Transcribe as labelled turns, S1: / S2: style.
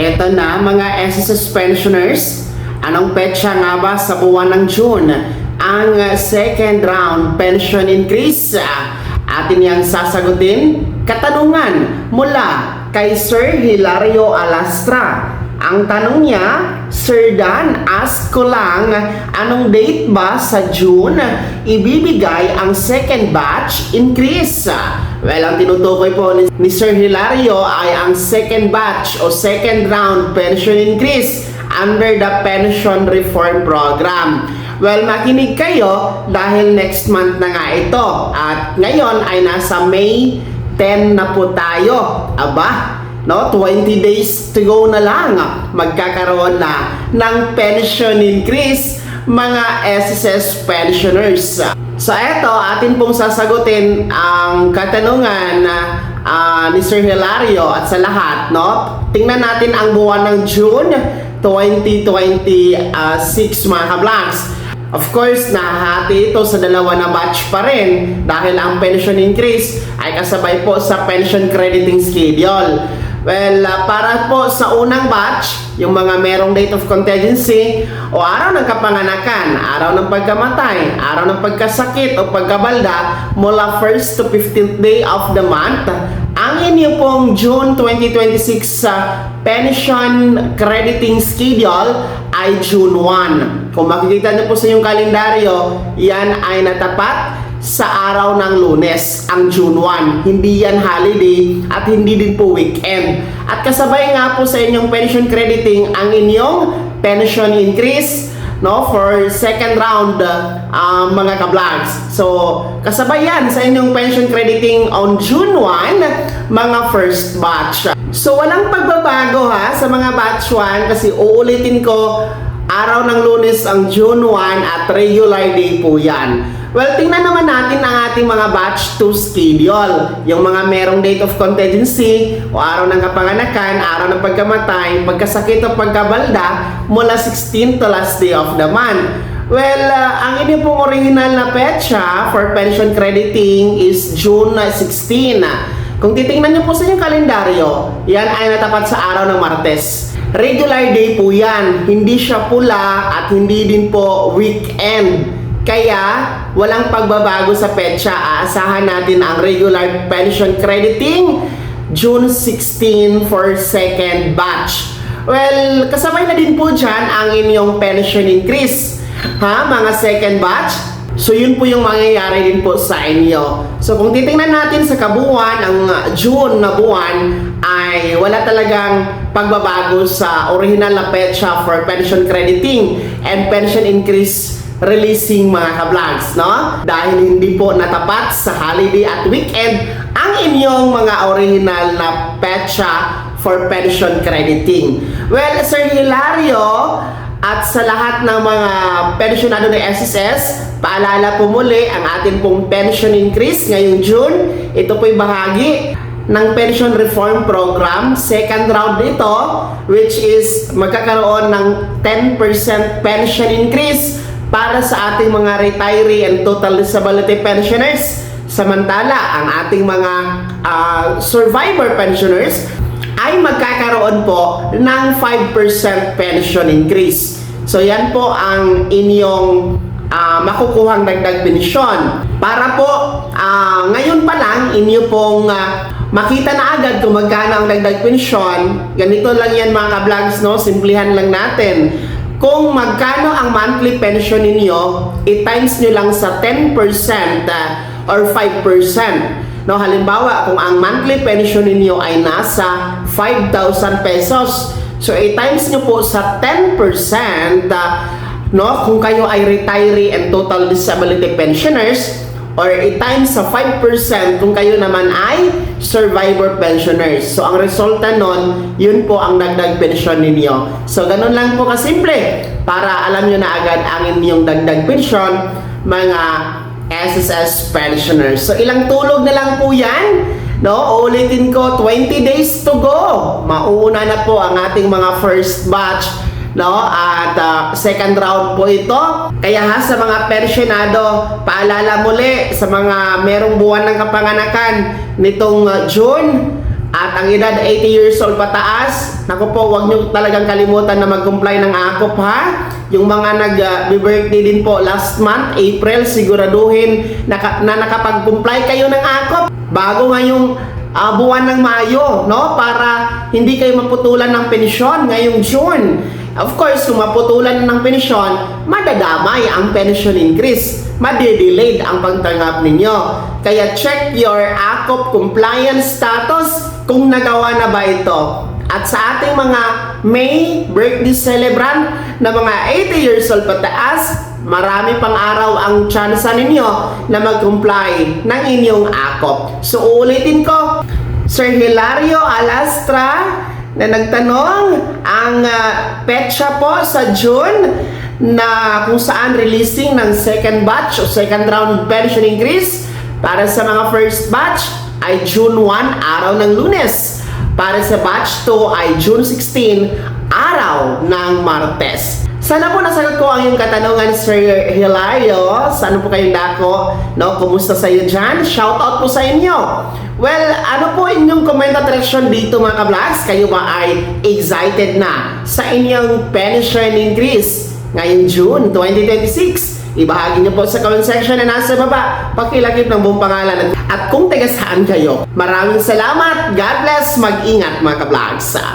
S1: Eto na mga SSS pensioners, anong petsa nga ba sa buwan ng June ang second round pension increase? Atin yang sasagutin katanungan mula kay Sir Hilario Alastra. Ang tanong niya, Sir Dan, ask ko lang, anong date ba sa June ibibigay ang second batch increase? Well, ang tinutukoy po ni Sir Hilario ay ang second batch o second round pension increase under the Pension Reform Program. Well, makinig kayo dahil next month na nga ito. At ngayon ay nasa May 10 na po tayo. Aba, no, 20 days to go na lang, magkakaroon na ng pension increase mga SSS pensioners. So eto, atin pong sasagutin ang katanungan ni Sir Hilario at sa lahat, no? Tingnan natin ang buwan ng June 2026 mga ka-vlogs. Of course, nahati ito sa dalawa na batch pa rin dahil ang pension increase ay kasabay po sa pension crediting schedule. Well, para po sa unang batch, yung mga merong date of contingency o araw ng kapanganakan, araw ng pagkamatay, araw ng pagkasakit o pagkabalda mula 1st to 15th day of the month, ang inyo pong June 2026 pension crediting schedule ay June 1. Kung makikita niyo po sa inyong kalendaryo, yan ay natapat sa araw ng Lunes, ang June 1. Hindi yan holiday at hindi din po weekend. At kasabay nga po sa inyong pension crediting ang inyong pension increase, no, for second round mga ka-vlogs. So, kasabay yan sa inyong pension crediting on June 1, mga first batch. So, walang pagbabago sa mga batch 1 kasi uulitin ko, araw ng Lunes ang June 1 at regular day po yan. Well, tingnan naman natin ang ating mga batch 2 schedule. Yung mga merong date of contingency o araw ng kapanganakan, araw ng pagkamatay, pagkasakit o pagkabalda mula 16 to last day of the month. Well, ang inyo pong original na petsa for pension crediting is June 16. Kung titingnan nyo po sa inyong kalendaryo, yan ay natapat sa araw ng Martes. Regular day po yan. Hindi siya pula at hindi din po weekend. Kaya, walang pagbabago sa petsa. Aasahan natin ang regular pension crediting June 16 for second batch. Well, kasabay na din po dyan ang inyong pension increase. Mga second batch. So, yun po yung mangyayari din po sa inyo. So, kung titingnan natin sa kabuuan, ang June na buwan ay wala talagang pagbabago sa original na petsa for pension crediting and pension increase releasing mga ka-vlogs, no? Dahil hindi po natapat sa holiday at weekend ang inyong mga original na petsa for pension crediting. Well, Sir Hilario, at sa lahat ng mga pensionado ng SSS, paalala po muli ang atin pong pension increase ngayong June. Ito po'y bahagi ng Pension Reform Program, second round dito, which is magkakaroon ng 10% pension increase para sa ating mga retiree and total disability pensioners. Samantala, ang ating mga survivor pensioners ay magkakaroon po ng 5% pension increase. So yan po ang inyong makukuhang dagdag pensyon. Para po ngayon pa lang inyo pong makita na agad kung magkano ang dagdag pensyon. Ganito lang yan mga ka-vlogs, no? Simplihan lang natin. Kung magkano ang monthly pension ninyo, i-times nyo lang sa 10% or 5%. No, halimbawa, kung ang monthly pension ninyo ay nasa 5,000 pesos, so i-times nyo po sa 10%, no, kung kayo ay retiree and total disability pensioners, or i-times sa 5% kung kayo naman ay survivor pensioners. So, ang resulta nun, yun po ang dagdag pensyon ninyo. So, ganun lang po kasimple para alam nyo na agad ang inyong dagdag pensyon, mga SSS pensioners. So, ilang tulog na lang po yan. No, ulitin ko, 20 days to go. Mauuna na po ang ating mga first batch, no, at second round po ito. Kaya sa mga pensionado, paalala muli sa mga merong buwan ng kapanganakan nitong June, at ang edad 80 years old pataas, naku po, huwag nyo talagang kalimutan na mag-comply ng akop ha. Yung mga nag-birthday din po last month, April, siguraduhin na nakapag-comply kayo ng akop bago ngayong buwan ng Mayo, no? Para hindi kayo maputulan ng pensyon ngayong June. Of course, kung maputulan ng pensyon, madadamay ang pension increase. Madidelayed ang pagtanggap ninyo. Kaya check your AKOP compliance status kung nagawa na ba ito. At sa ating mga May birthday celebrant na mga 80 years old pataas, marami pang araw ang chance ninyo na mag-comply ng inyong AKOP. So ulitin ko, Sir Hilario Alastra na nagtanong, ang petsa po sa June na kung saan releasing ng second batch o second round pension increase para sa mga first batch ay June 1, araw ng Lunes. Para sa batch 2 ay June 16, araw ng Martes. Sana po nasagot ko ang iyong katanungan, Sir Hilario. Sana po kayong dako, no? Kumusta sa iyo dyan? Shout out po sa inyo. Well, ano po inyong comment at reaction dito mga ka-vlogs? Kayo ba ay excited na sa inyong pension increase ngayong June 2026? Ibahagi niyo po sa comment section na nasa baba. Pakilagip ng buong pangalan at kung taga saan kayo. Maraming salamat. God bless. Mag-ingat mga ka-vlogs.